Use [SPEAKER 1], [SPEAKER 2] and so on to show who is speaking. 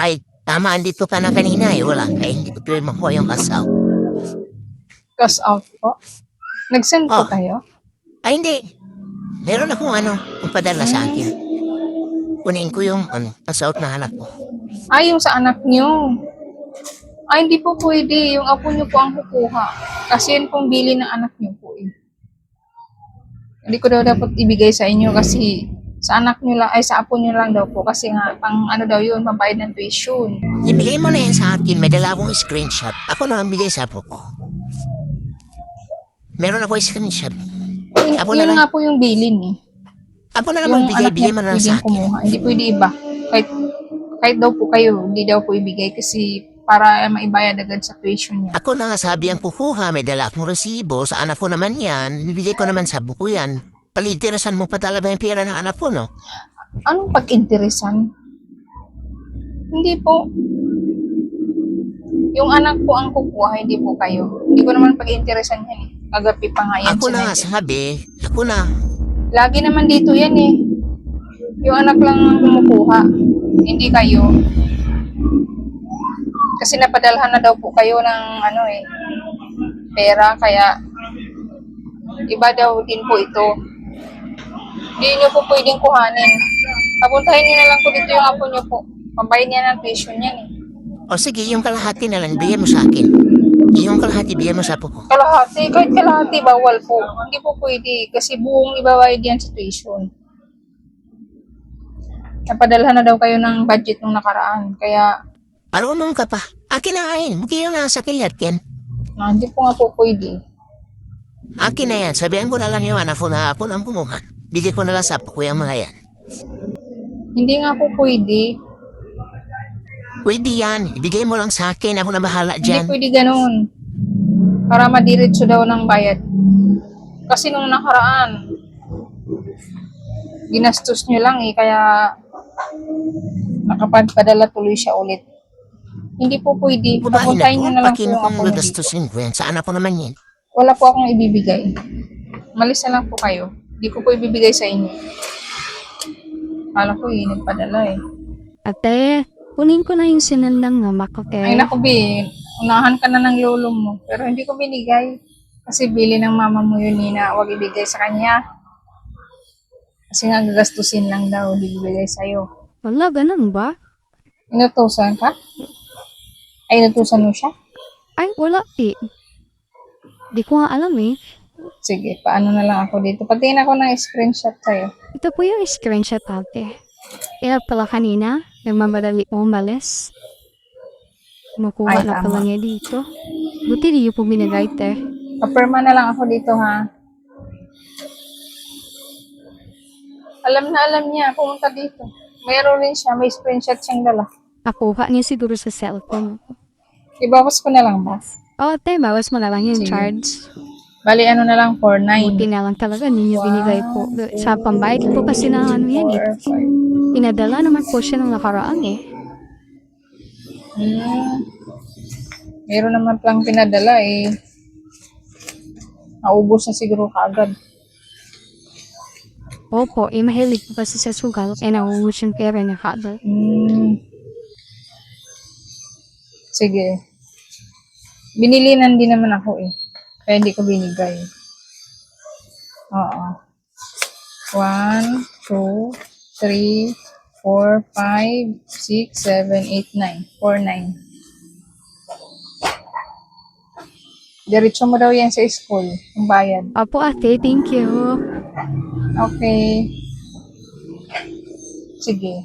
[SPEAKER 1] Ay, tama, andito ka na kanina eh. Wala ka, hindi ko tuloy makuha yung cash out.
[SPEAKER 2] Cash out po. Nag-send po
[SPEAKER 1] Oh,
[SPEAKER 2] kayo?
[SPEAKER 1] ay hindi. Meron akong kung padala sa akin. Kunin ko yung cash out na anak ko.
[SPEAKER 2] Ay, yung sa anak niyo. Ay, hindi po pwede. Yung apo niyo po ang kukuha. Kasi yun pong bili ng anak niyo po eh. Hindi ko daw dapat ibigay sa inyo kasi sa anak niyo lang, ay sa apo niyo lang daw po. Kasi nga, pang ano daw yun, pambayad ng tuition.
[SPEAKER 1] Ibigay mo na yan sa akin. May dala akong screenshot. Ako na ang bigay sa apo ko. Meron ako screenshot. Apo na
[SPEAKER 2] Yun
[SPEAKER 1] lang.
[SPEAKER 2] nga po yung bilin eh.
[SPEAKER 1] Ako na naman
[SPEAKER 2] Yung anak
[SPEAKER 1] bigay
[SPEAKER 2] niya
[SPEAKER 1] mo na lang
[SPEAKER 2] pwedeng
[SPEAKER 1] sa akin.
[SPEAKER 2] kumuha. Hindi pwede iba. Kahit daw po kayo, hindi daw po ibigay kasi para maibayad agad sa tuition niya.
[SPEAKER 1] Ako na nga sabi ang kukuha. May dala akong resibo. Sa anak ko naman yan. Bibigay ko naman sa buko yan. Palitirasan mo pa talaga yung pera ng anak ko, no?
[SPEAKER 2] Anong pag-interesan? Hindi po. Yung anak po ang kukuha, hindi po kayo. Hindi ko naman pag-interesan yan eh. Agapi pa nga yan
[SPEAKER 1] Ako
[SPEAKER 2] sa
[SPEAKER 1] na nga
[SPEAKER 2] net.
[SPEAKER 1] sabi. Ako na.
[SPEAKER 2] Lagi naman dito yan eh. Yung anak lang ang kumukuha. Hindi kayo. Kasi napadalhan na daw po kayo ng pera. Kaya iba daw din po ito. Hindi nyo po pwedeng kuhanin. Papuntahin nyo na lang po dito yung apo nyo po. Pambayad niya ng tuition yan eh.
[SPEAKER 1] O sige, yung kalahati na lang. Bigyan mo sa akin. Yung kalahati, bigyan mo sa apo ko.
[SPEAKER 2] Kalahati, kahit kalahati, bawal po. Hindi po pwede kasi buong ibabayad yan sa tuition. Napadalhan na daw kayo ng budget nung nakaraan. Kaya,
[SPEAKER 1] Marunong ka pa. Akin na ngayon. Bigyan mo na sa kilat yan.
[SPEAKER 2] hindi po nga po pwede.
[SPEAKER 1] Akin na yan. Sabihan ko na lang yung anak ko na apo ang kumuha. Bigyan ko na lang sa apo ko yung mga yan.
[SPEAKER 2] Hindi nga po pwede.
[SPEAKER 1] Pwede yan. Ibigay mo lang sa akin. Ako na bahala
[SPEAKER 2] Hindi
[SPEAKER 1] dyan.
[SPEAKER 2] pwede ganun. Para madiretso daw ng bayad. Kasi nung nakaraan, ginastos nyo lang eh, kaya nakapagpadala tuloy siya ulit. Hindi po pwede.
[SPEAKER 1] Babae na
[SPEAKER 2] Papuntahin nyo
[SPEAKER 1] to.
[SPEAKER 2] na lang po
[SPEAKER 1] Pakin
[SPEAKER 2] yung
[SPEAKER 1] kong
[SPEAKER 2] apo nyo dito.
[SPEAKER 1] gagastusin ko yan. Sa anak ko naman yan.
[SPEAKER 2] Wala po akong ibibigay. Malis na lang po kayo. Hindi ko po ibibigay sa inyo. Kala ko nagpadala eh.
[SPEAKER 3] Ate, kunin ko na yung sinandang nga makape.
[SPEAKER 2] Ay naku, Bin. Unahan ka na ng lolo mo. Pero hindi ko binigay. Kasi bili ng mama mo yun, Nina. Huwag ibigay sa kanya. Kasi nga gagastusin lang daw. Hindi ibigay sa'yo.
[SPEAKER 3] Wala, ganun ba?
[SPEAKER 2] Inutusan ka? Ay, inutusan mo siya?
[SPEAKER 3] Ay, wala eh. Di ko nga alam eh.
[SPEAKER 2] Sige, paano na lang ako dito. Patingin ako ng screenshot sa'yo.
[SPEAKER 3] Ito po yung screenshot ate. Kaya pala kanina, nagmamadali po umalis. Kumukuha
[SPEAKER 2] Ay,
[SPEAKER 3] na
[SPEAKER 2] tama.
[SPEAKER 3] pala niya dito. Buti di yung po binigay te.
[SPEAKER 2] Papirma na lang ako dito, ha? Alam na alam niya. Pumunta dito. Meron rin siya. May screenshot siyang dala.
[SPEAKER 3] Nakuha niya siguro sa cellphone.
[SPEAKER 2] Ibawas ko na lang ba?
[SPEAKER 3] Oh, te, bawas mo na lang yung
[SPEAKER 2] Sige.
[SPEAKER 3] charge.
[SPEAKER 2] Bali, ano na lang, 4-9.
[SPEAKER 3] Buti na lang talaga ninyo binigay po. Sa pambayad po kasi na ano yan eh.
[SPEAKER 2] 4, 5.
[SPEAKER 3] Pinadala naman po siya nung nakaraan eh.
[SPEAKER 2] Meron naman palang pinadala eh. Naubos na siguro kaagad.
[SPEAKER 3] Opo, mahilig po kasi sa sugal. Nauubos yung pera niya kaagad.
[SPEAKER 2] Sige. Binilinan din naman ako eh. Kaya hindi ko binigay. Oo. 1, 2, 3, 4, 5, 6, 7, 8, 9. 4, 9. Diretso mo daw yan sa school. Ang bayad.
[SPEAKER 3] Opo ate, thank you.
[SPEAKER 2] Okay. Sige.